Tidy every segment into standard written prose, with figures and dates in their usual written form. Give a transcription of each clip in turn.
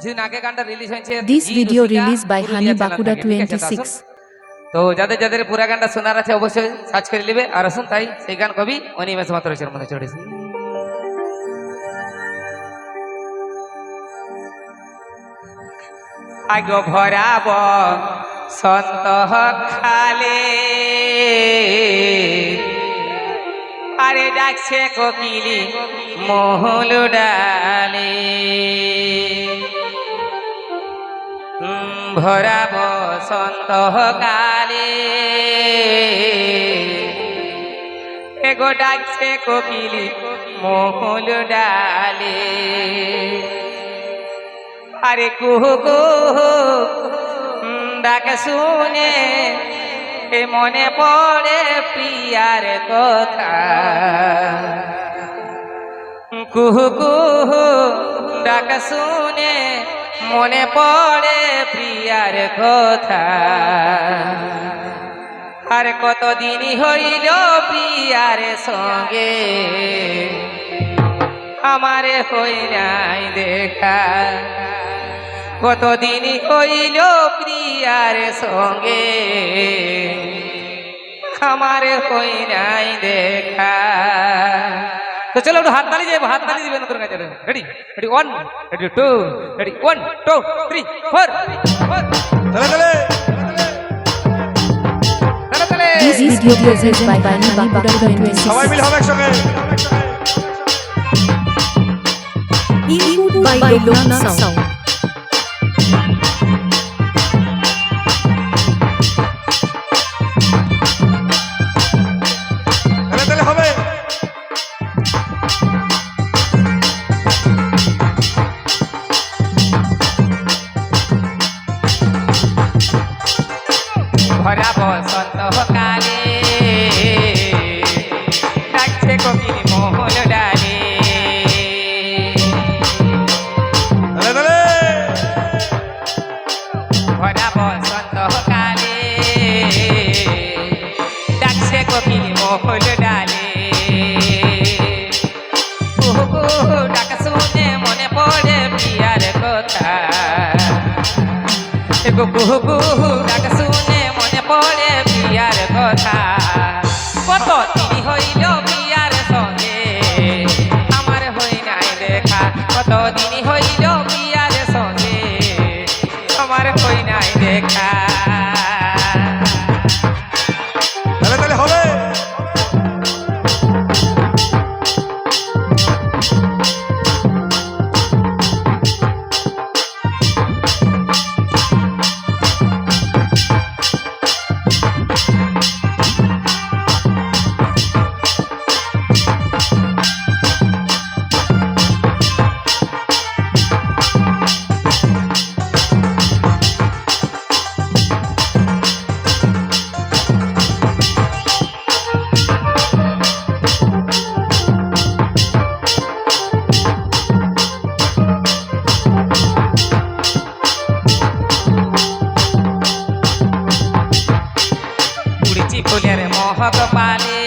কিছুদিন আগে গানটা রিলিজ হয়েছে। This video released by Hani Bakuda 26. তো যাদের যাদের পুরা গানটা শোনার আছে অবশ্যই সার্চ করে নেবে আর আসুন তাই সেই গান কবি অনিমেষ মাত্রের মনে চড়েছে। আগ ভরাব সন্ত খালে আরে ডাকছে কোকিলি মহল ডালে ভরাব সন্ত কালে এগো ডাকছে কোকিলি মহল ডালে আরে কুহু কুহু ডাক শুনে এ মনে পড়ে প্রিয়ার কথা কুহু কুহু ডাক শুনে মনে পড়ে প্রিয়ার কথা আর কতদিন হইল প্রিয়ার সঙ্গে আমারে হই নাই দেখা কতদিন হইল প্রিয়ার সঙ্গে আমারে হই নাই দেখা। তো চলো একটু হাততালি যাবো, হাততালি দিবেন নতুন কাছে। Ready ready 1 ready 2 ready 1 2 3 4 This video presented by Hani Bakuda 26. সবাই মিলে হবে একসঙ্গে। Input by Loknath Sound. তাহলে হবে। ভরা বসন্ত কালে ডাকছে কোকিল মহল ডালে ভরা বসন্ত কালে ডাকছে কোকিল মহল ডালে কুহু কুহু ডাক শুনে মনে পড়ে প্রিয়ার কথা এগো কুহু কুহু ডাক শুনে মনে পড়ে প্রিয়ার কথা কত দিন হইল প্রিয়ার সঙ্গে আমার হই নাই দেখা কত দিন হইল প্রিয়ার সঙ্গে আমার হই নাই দেখা। তাহলে হবে। উড়ছি ফুলের মহক পালে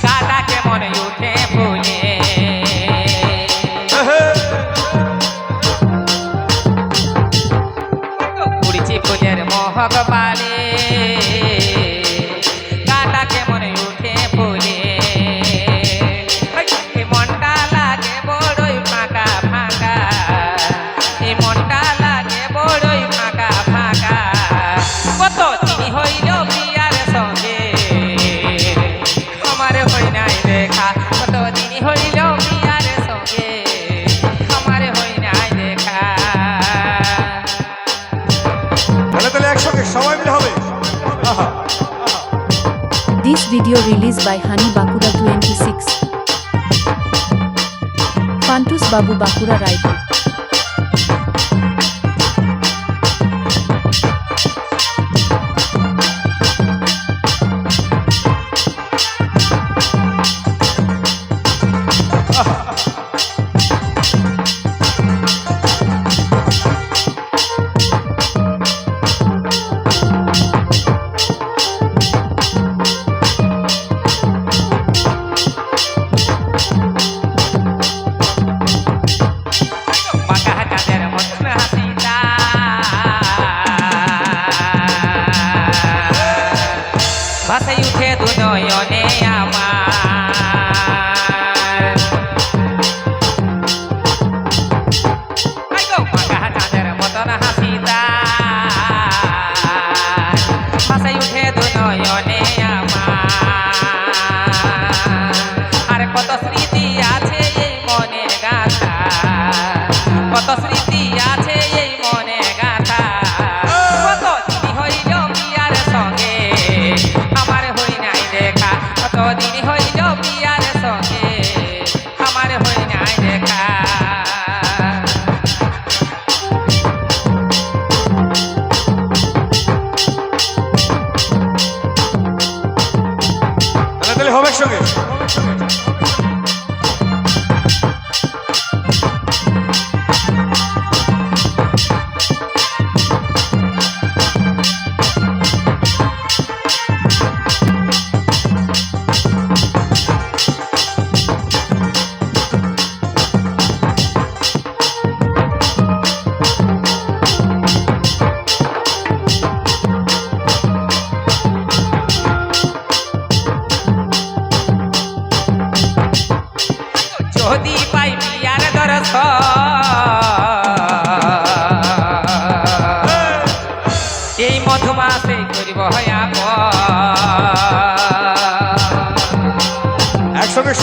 কাটা কেমন উঠে ফুলে উড়ছি ফুলের মহক পালে কাটা কেমন উঠে ফুলে এই মনটা লাগে বড়ই ফাঁকা ফাঁকা এই মনটা লাগে বড়ই ফাঁকা ফাঁকা কত দিন হইল প্রিয়ার সঙ্গে আমার হই নাই দেখা কত দিন হইল প্রিয়ার সঙ্গে আমার হই নাই দেখা। তাহলে একসঙ্গে সবাই মিলে হবে। আহা। This video released by Hani Bakuda 26. Fantus Babu Bakura Raipur.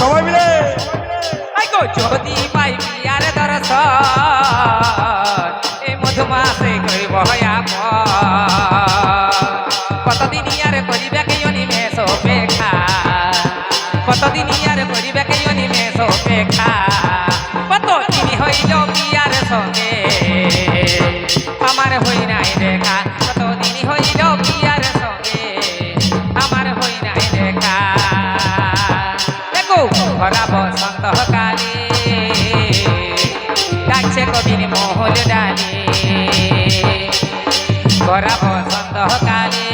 সবাই মিলে আই গো যদি পাই পিয়ার দরস এই মধুমাসে করিব আপন কতদিন আর করিবে কে অনিমেষ অপেক্ষা কতদিন আর করিবে কে অনিমেষ অপেক্ষা কতদিন হইল পিয়ার সঙ্গে আমার হই নাই দেখা কতদিন হইল পিয়ার সঙ্গে আমার হই নাই দেখা দেখো ভরা বসন্ত কালে ডাকছে কবির মহল ডালে ভরা বসন্ত কালে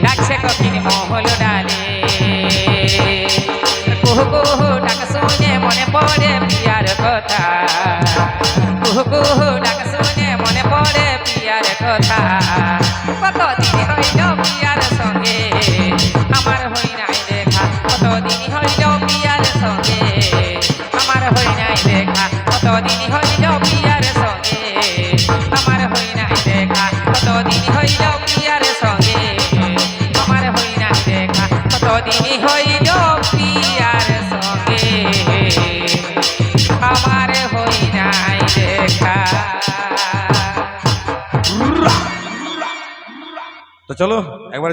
ডাকছে কবির মহল ডালে কুহু কুহু ডাক শুনে মনে পড়ে পিয়ার কথা কুহু কুহু ডাক শুনে মনে পড়ে পিয়ার কথা কতদিন হইল পিয়ার সঙ্গে আমার হই নাই দেখা কতদিন হইল পিয়ার সঙ্গে আমার হই নাই দেখা কতদিন হইল পিয়ার সঙ্গে আমার হই নাই দেখা কতদিন হইল পিয়ার সঙ্গে আমার হই নাই দেখা কতদিন হইল পিয়ার সঙ্গে আমার হই নাই দেখা তো চলো একবার